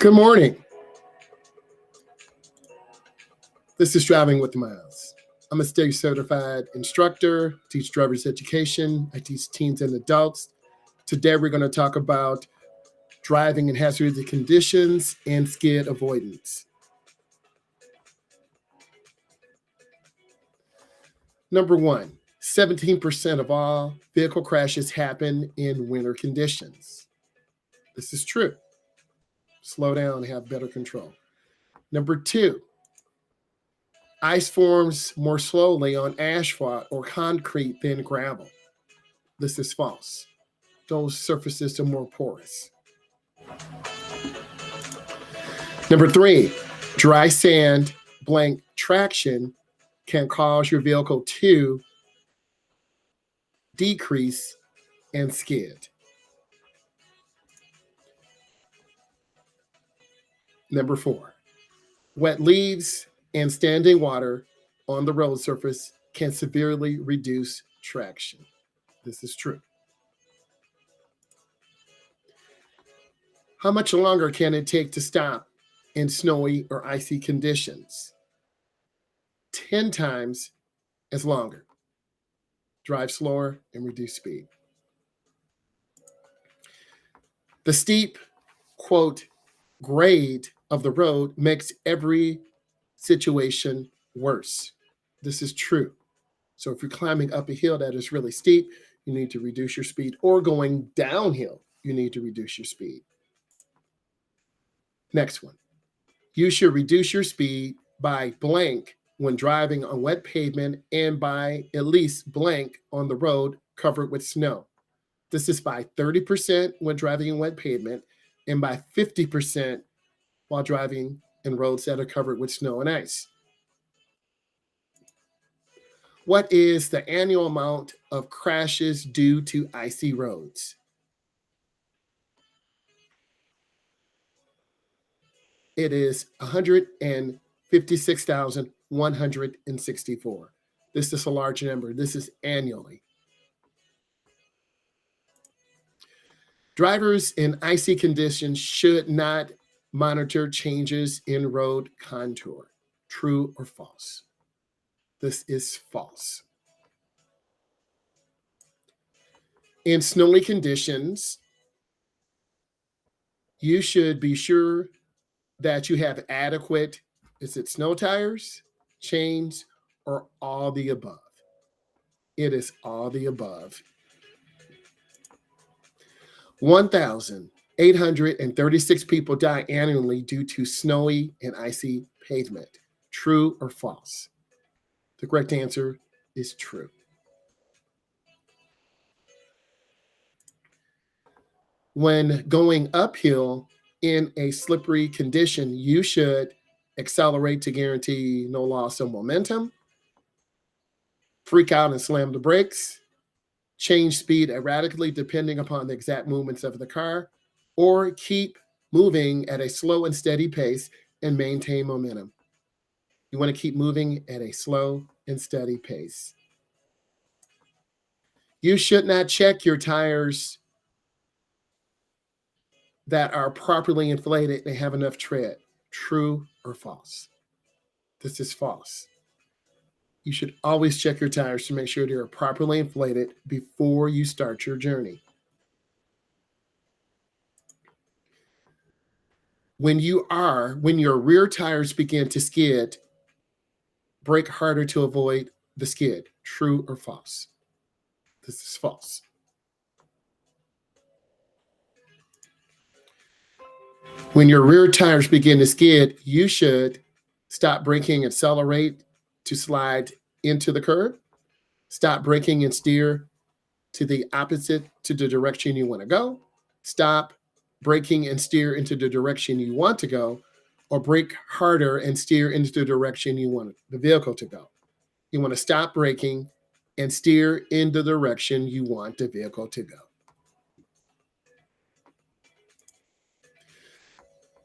Good morning. This is Driving with Myles. I'm a state certified instructor, teach driver's education. I teach teens and adults. Today we're going to talk about driving in hazardous conditions and skid avoidance. Number one, 17% of all vehicle crashes happen in winter conditions. This is true. Slow down and have better control. Number two, ice forms more slowly on asphalt or concrete than gravel. This is false. Those surfaces are more porous. Number three, dry sand blank traction can cause your vehicle to decrease and skid. Number four, wet leaves and standing water on the road surface can severely reduce traction. This is true. How much longer can it take to stop in snowy or icy conditions? 10 times as longer. Drive slower and reduce speed. The steep, quote, grade of the road makes every situation worse. This is true. So if you're climbing up a hill that is really steep, you need to reduce your speed, or going downhill, you need to reduce your speed. Next one. You should reduce your speed by blank when driving on wet pavement and by at least blank on the road covered with snow. This is by 30% when driving in wet pavement and by 50% while driving in roads that are covered with snow and ice. What is the annual amount of crashes due to icy roads? It is 156,164. This is a large number. This is annually. Drivers in icy conditions should not monitor changes in road contour. True or false? This is false. In snowy conditions, you should be sure that you have adequate, is it snow tires, chains, or all the above? It is all the above. 1,836 people die annually due to snowy and icy pavement. True or false? The correct answer is true. When going uphill in a slippery condition, you should accelerate to guarantee no loss of momentum, freak out and slam the brakes, change speed erratically depending upon the exact movements of the car, or keep moving at a slow and steady pace and maintain momentum. You want to keep moving at a slow and steady pace. You should not check your tires that are properly inflated and have enough tread. True or false? This is false. You should always check your tires to make sure they are properly inflated before you start your journey. When your rear tires begin to skid, brake harder to avoid the skid. True or false? This is false. When your rear tires begin to skid, you should stop braking, accelerate to slide into the curb, stop braking and steer to the opposite to the direction you want to go, stop braking and steer into the direction you want to go, or brake harder and steer into the direction you want the vehicle to go. You want to stop braking and steer in the direction you want the vehicle to go.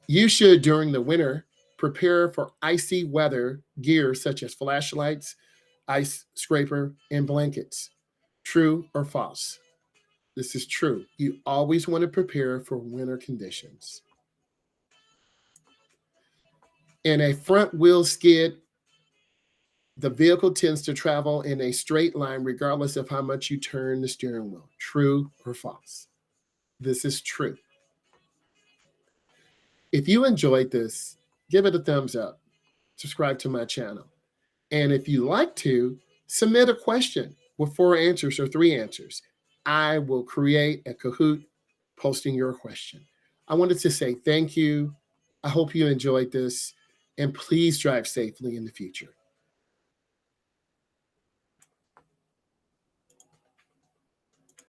You should, during the winter, prepare for icy weather gear such as flashlights, ice scraper, and blankets. True or false? This is true. You always want to prepare for winter conditions. In a front wheel skid, the vehicle tends to travel in a straight line regardless of how much you turn the steering wheel. True or false? This is true. If you enjoyed this, give it a thumbs up. Subscribe to my channel. And if you like to, submit a question with 4 answers or 3 answers. I will create a Kahoot posting your question. I wanted to say thank you. I hope you enjoyed this, and please drive safely in the future.